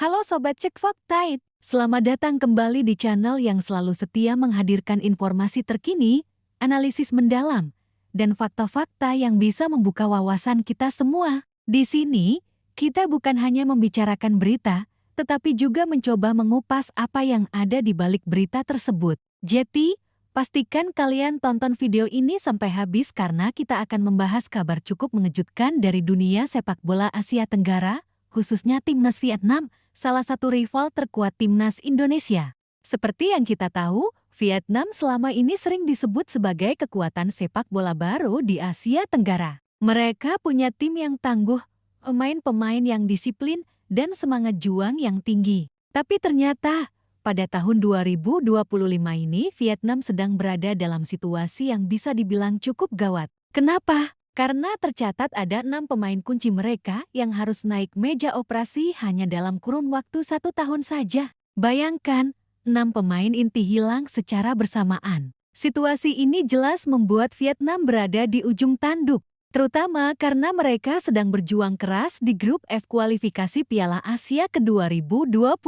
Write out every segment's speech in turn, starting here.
Halo Sobat Cek Fakta, selamat datang kembali di channel yang selalu setia menghadirkan informasi terkini, analisis mendalam, dan fakta-fakta yang bisa membuka wawasan kita semua. Di sini, kita bukan hanya membicarakan berita, tetapi juga mencoba mengupas apa yang ada di balik berita tersebut. Jadi, pastikan kalian tonton video ini sampai habis karena kita akan membahas kabar cukup mengejutkan dari dunia sepak bola Asia Tenggara, khususnya timnas Vietnam, salah satu rival terkuat timnas Indonesia. Seperti yang kita tahu, Vietnam selama ini sering disebut sebagai kekuatan sepak bola baru di Asia Tenggara. Mereka punya tim yang tangguh, pemain-pemain yang disiplin, dan semangat juang yang tinggi. Tapi ternyata, pada tahun 2025 ini Vietnam sedang berada dalam situasi yang bisa dibilang cukup gawat. Kenapa? Karena tercatat ada 6 pemain kunci mereka yang harus naik meja operasi hanya dalam kurun waktu 1 tahun saja. Bayangkan, 6 pemain inti hilang secara bersamaan. Situasi ini jelas membuat Vietnam berada di ujung tanduk, terutama karena mereka sedang berjuang keras di grup F kualifikasi Piala Asia ke 2027.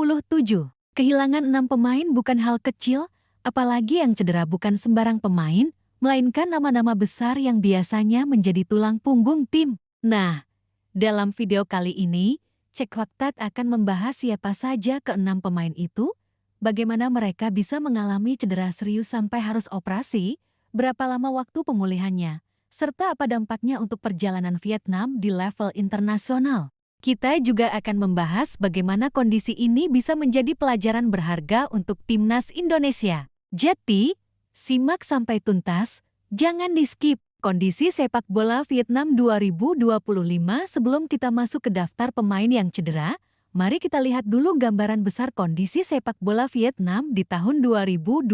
Kehilangan 6 pemain bukan hal kecil, apalagi yang cedera bukan sembarang pemain, melainkan nama-nama besar yang biasanya menjadi tulang punggung tim. Nah, dalam video kali ini, Cek Fakta akan membahas siapa saja ke-6 pemain itu, bagaimana mereka bisa mengalami cedera serius sampai harus operasi, berapa lama waktu pemulihannya, serta apa dampaknya untuk perjalanan Vietnam di level internasional. Kita juga akan membahas bagaimana kondisi ini bisa menjadi pelajaran berharga untuk timnas Indonesia. Jadi, simak sampai tuntas, jangan di-skip. Kondisi sepak bola Vietnam 2025 sebelum kita masuk ke daftar pemain yang cedera, mari kita lihat dulu gambaran besar kondisi sepak bola Vietnam di tahun 2025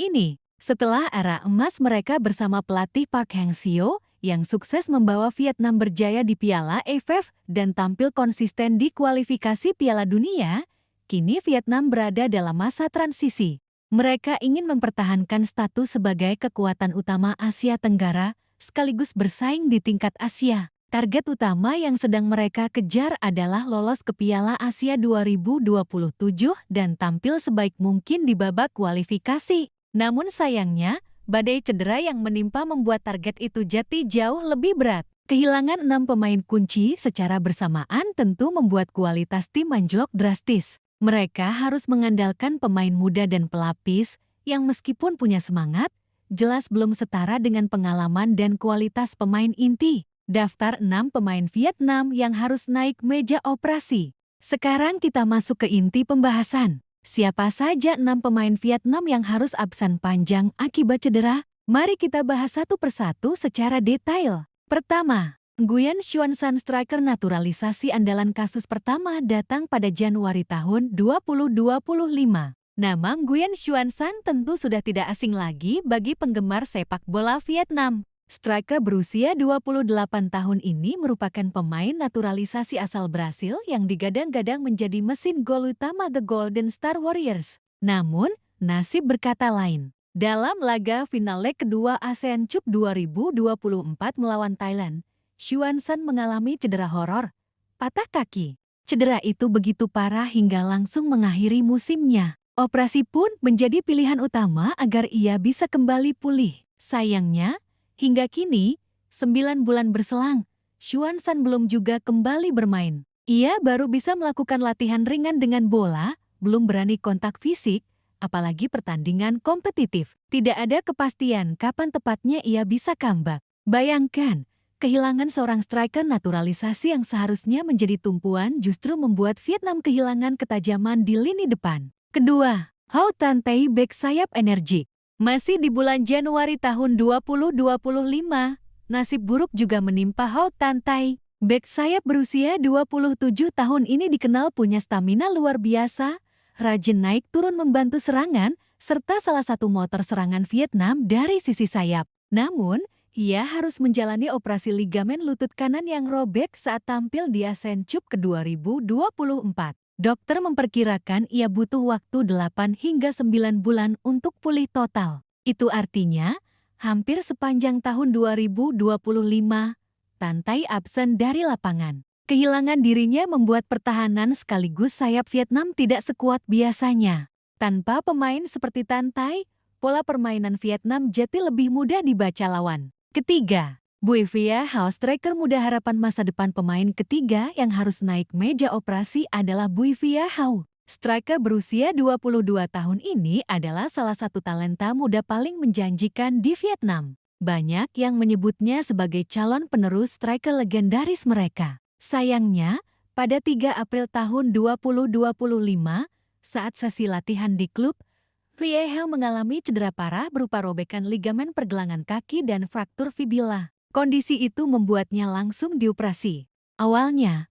ini. Setelah era emas mereka bersama pelatih Park Hang-seo, yang sukses membawa Vietnam berjaya di Piala AFF dan tampil konsisten di kualifikasi Piala Dunia, kini Vietnam berada dalam masa transisi. Mereka ingin mempertahankan status sebagai kekuatan utama Asia Tenggara, sekaligus bersaing di tingkat Asia. Target utama yang sedang mereka kejar adalah lolos ke Piala Asia 2027 dan tampil sebaik mungkin di babak kualifikasi. Namun sayangnya, badai cedera yang menimpa membuat target itu jadi jauh lebih berat. Kehilangan 6 pemain kunci secara bersamaan tentu membuat kualitas tim anjlok drastis. Mereka harus mengandalkan pemain muda dan pelapis yang meskipun punya semangat, jelas belum setara dengan pengalaman dan kualitas pemain inti. Daftar 6 pemain Vietnam yang harus naik meja operasi. Sekarang kita masuk ke inti pembahasan. Siapa saja 6 pemain Vietnam yang harus absen panjang akibat cedera? Mari kita bahas satu persatu secara detail. Pertama, Nguyen Xuan San, striker naturalisasi andalan kasus pertama datang pada Januari tahun 2025. Nama Nguyen Xuan San tentu sudah tidak asing lagi bagi penggemar sepak bola Vietnam. Striker berusia 28 tahun ini merupakan pemain naturalisasi asal Brasil yang digadang-gadang menjadi mesin gol utama The Golden Star Warriors. Namun, nasib berkata lain. Dalam laga final leg kedua ASEAN Cup 2024 melawan Thailand, Xuan San mengalami cedera horor, patah kaki. Cedera itu begitu parah hingga langsung mengakhiri musimnya. Operasi pun menjadi pilihan utama agar ia bisa kembali pulih. Sayangnya, hingga kini, 9 bulan berselang, Xuan San belum juga kembali bermain. Ia baru bisa melakukan latihan ringan dengan bola, belum berani kontak fisik, apalagi pertandingan kompetitif. Tidak ada kepastian kapan tepatnya ia bisa comeback. Bayangkan, kehilangan seorang striker naturalisasi yang seharusnya menjadi tumpuan justru membuat Vietnam kehilangan ketajaman di lini depan. Kedua, Hau Tan Tay, bek sayap energik. Masih di bulan Januari tahun 2025, nasib buruk juga menimpa Hau Tan Tay. Bek sayap berusia 27 tahun ini dikenal punya stamina luar biasa, rajin naik turun membantu serangan, serta salah satu motor serangan Vietnam dari sisi sayap. Namun, ia harus menjalani operasi ligamen lutut kanan yang robek saat tampil di ASEAN Cup ke 2024. Dokter memperkirakan ia butuh waktu 8 hingga 9 bulan untuk pulih total. Itu artinya, hampir sepanjang tahun 2025, Tan Tay absen dari lapangan. Kehilangan dirinya membuat pertahanan sekaligus sayap Vietnam tidak sekuat biasanya. Tanpa pemain seperti Tan Tai, pola permainan Vietnam jadi lebih mudah dibaca lawan. Ketiga, Bui Via Hao, striker muda harapan masa depan. Pemain ketiga yang harus naik meja operasi adalah Bui Via Hao. Striker berusia 22 tahun ini adalah salah satu talenta muda paling menjanjikan di Vietnam. Banyak yang menyebutnya sebagai calon penerus striker legendaris mereka. Sayangnya, pada 3 April tahun 2025, saat sesi latihan di klub, Vie Hao mengalami cedera parah berupa robekan ligamen pergelangan kaki dan fraktur fibula. Kondisi itu membuatnya langsung dioperasi. Awalnya,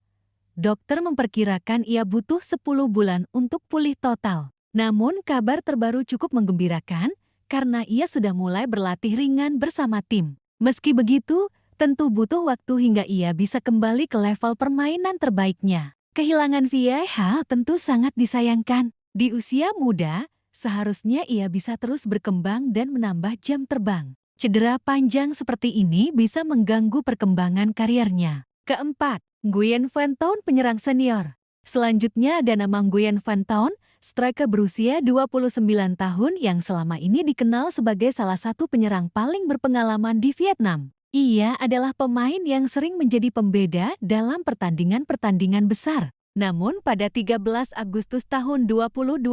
dokter memperkirakan ia butuh 10 bulan untuk pulih total. Namun kabar terbaru cukup menggembirakan karena ia sudah mulai berlatih ringan bersama tim. Meski begitu, tentu butuh waktu hingga ia bisa kembali ke level permainan terbaiknya. Kehilangan Vie Hao tentu sangat disayangkan. Di usia muda, seharusnya ia bisa terus berkembang dan menambah jam terbang. Cedera panjang seperti ini bisa mengganggu perkembangan karirnya. Keempat, Nguyen Van Ton, penyerang senior. Selanjutnya ada nama Nguyen Van Ton, striker berusia 29 tahun yang selama ini dikenal sebagai salah satu penyerang paling berpengalaman di Vietnam. Ia adalah pemain yang sering menjadi pembeda dalam pertandingan-pertandingan besar. Namun pada 13 Agustus tahun 2025,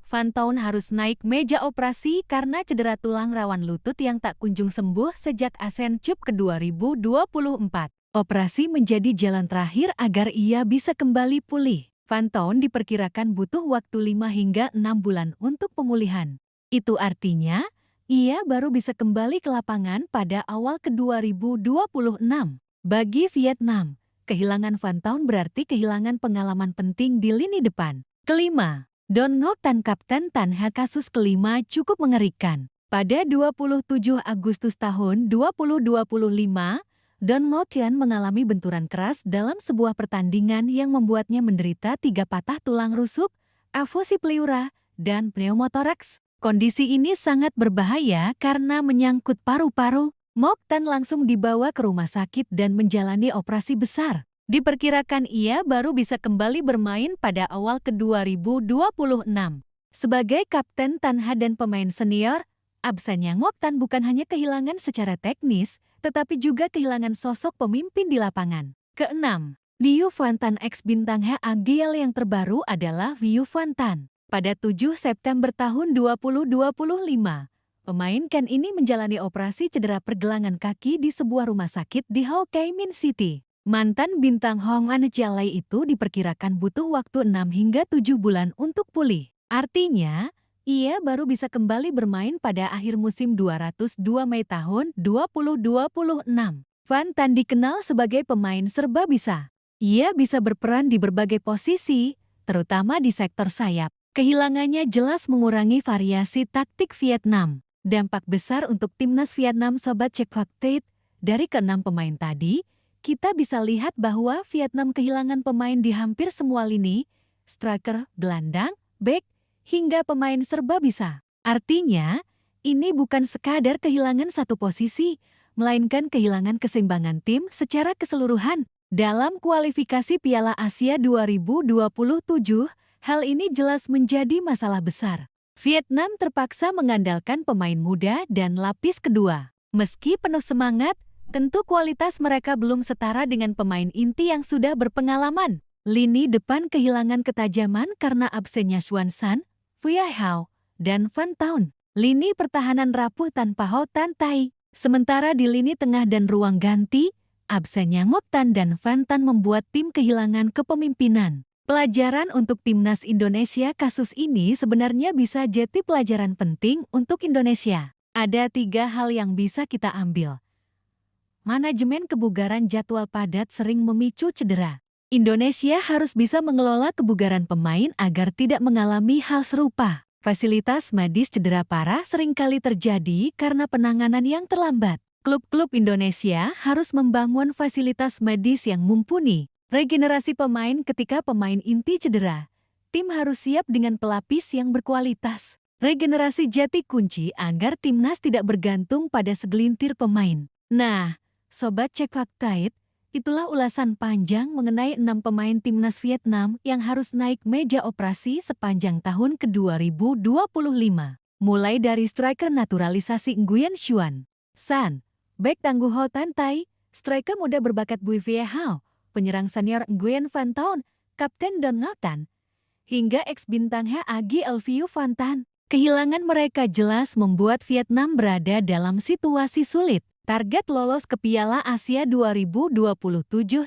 Van Ton harus naik meja operasi karena cedera tulang rawan lutut yang tak kunjung sembuh sejak ASEAN Cup ke 2024. Operasi menjadi jalan terakhir agar ia bisa kembali pulih. Van Ton diperkirakan butuh waktu 5 hingga 6 bulan untuk pemulihan. Itu artinya, ia baru bisa kembali ke lapangan pada awal ke 2026. Bagi Vietnam, kehilangan Van Ton berarti kehilangan pengalaman penting di lini depan. Kelima, Don Ngoc Tan, Kapten Tan Ha. Kasus kelima cukup mengerikan. Pada 27 Agustus tahun 2025, Don Ngoc Tan mengalami benturan keras dalam sebuah pertandingan yang membuatnya menderita 3 patah tulang rusuk, afusi pleura, dan pneumotoraks. Kondisi ini sangat berbahaya karena menyangkut paru-paru. Ngoc Tan langsung dibawa ke rumah sakit dan menjalani operasi besar. Diperkirakan ia baru bisa kembali bermain pada awal ke 2026. Sebagai Kapten Tan Ha dan pemain senior, absennya Ngoc Tan bukan hanya kehilangan secara teknis, tetapi juga kehilangan sosok pemimpin di lapangan. Keenam, Liu Van Tan, ex-bintang HAGL yang terbaru adalah Liu Van Tan. Pada 7 September tahun 2025, pemain Ken ini menjalani operasi cedera pergelangan kaki di sebuah rumah sakit di Ho Chi Minh City. Mantan bintang Hong An Chialai itu diperkirakan butuh waktu 6 hingga 7 bulan untuk pulih. Artinya, ia baru bisa kembali bermain pada akhir musim 202 Mei tahun 2026. Van Tan dikenal sebagai pemain serba bisa. Ia bisa berperan di berbagai posisi, terutama di sektor sayap. Kehilangannya jelas mengurangi variasi taktik Vietnam. Dampak besar untuk timnas Vietnam. Sobat Cek Fakta, dari ke-6 pemain tadi, kita bisa lihat bahwa Vietnam kehilangan pemain di hampir semua lini, striker, gelandang, bek, hingga pemain serba bisa. Artinya, ini bukan sekadar kehilangan satu posisi, melainkan kehilangan keseimbangan tim secara keseluruhan. Dalam kualifikasi Piala Asia 2027, hal ini jelas menjadi masalah besar. Vietnam terpaksa mengandalkan pemain muda dan lapis kedua. Meski penuh semangat, tentu kualitas mereka belum setara dengan pemain inti yang sudah berpengalaman. Lini depan kehilangan ketajaman karena absennya Xuan San, Vie Hao, dan Van Ton. Lini pertahanan rapuh tanpa Ho Tan Tai. Sementara di lini tengah dan ruang ganti, absennya Ngoc Tan dan Van Ton membuat tim kehilangan kepemimpinan. Pelajaran untuk timnas Indonesia. Kasus ini sebenarnya bisa jadi pelajaran penting untuk Indonesia. Ada 3 hal yang bisa kita ambil. Manajemen kebugaran. Jadwal padat sering memicu cedera. Indonesia harus bisa mengelola kebugaran pemain agar tidak mengalami hal serupa. Fasilitas medis. Cedera parah seringkali terjadi karena penanganan yang terlambat. Klub-klub Indonesia harus membangun fasilitas medis yang mumpuni. Regenerasi pemain. Ketika pemain inti cedera, tim harus siap dengan pelapis yang berkualitas. Regenerasi jadi kunci agar timnas tidak bergantung pada segelintir pemain. Nah, Sobat Cek Fakta, Itulah ulasan panjang mengenai 6 pemain timnas Vietnam yang harus naik meja operasi sepanjang tahun ke-2025. Mulai dari striker naturalisasi Nguyen Xuan San, bek tangguh Ho Tan Tai, striker muda berbakat Bui Vie Hao, penyerang senior Nguyen Van Ton, Kapten Don Ngo Tan, hingga ex-bintang He Agi Elviu Van Tan. Kehilangan mereka jelas membuat Vietnam berada dalam situasi sulit. Target lolos ke Piala Asia 2027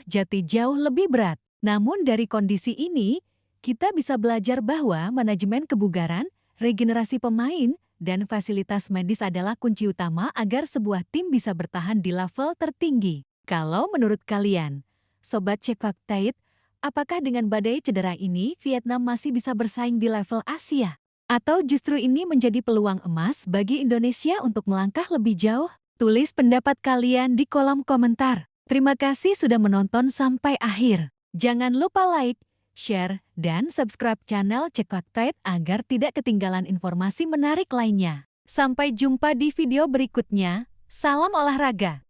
jati jauh lebih berat. Namun dari kondisi ini, kita bisa belajar bahwa manajemen kebugaran, regenerasi pemain, dan fasilitas medis adalah kunci utama agar sebuah tim bisa bertahan di level tertinggi. Kalau menurut kalian, Sobat Cek Fakta, apakah dengan badai cedera ini Vietnam masih bisa bersaing di level Asia? Atau justru ini menjadi peluang emas bagi Indonesia untuk melangkah lebih jauh? Tulis pendapat kalian di kolom komentar. Terima kasih sudah menonton sampai akhir. Jangan lupa like, share, dan subscribe channel Cek Fakta agar tidak ketinggalan informasi menarik lainnya. Sampai jumpa di video berikutnya. Salam olahraga!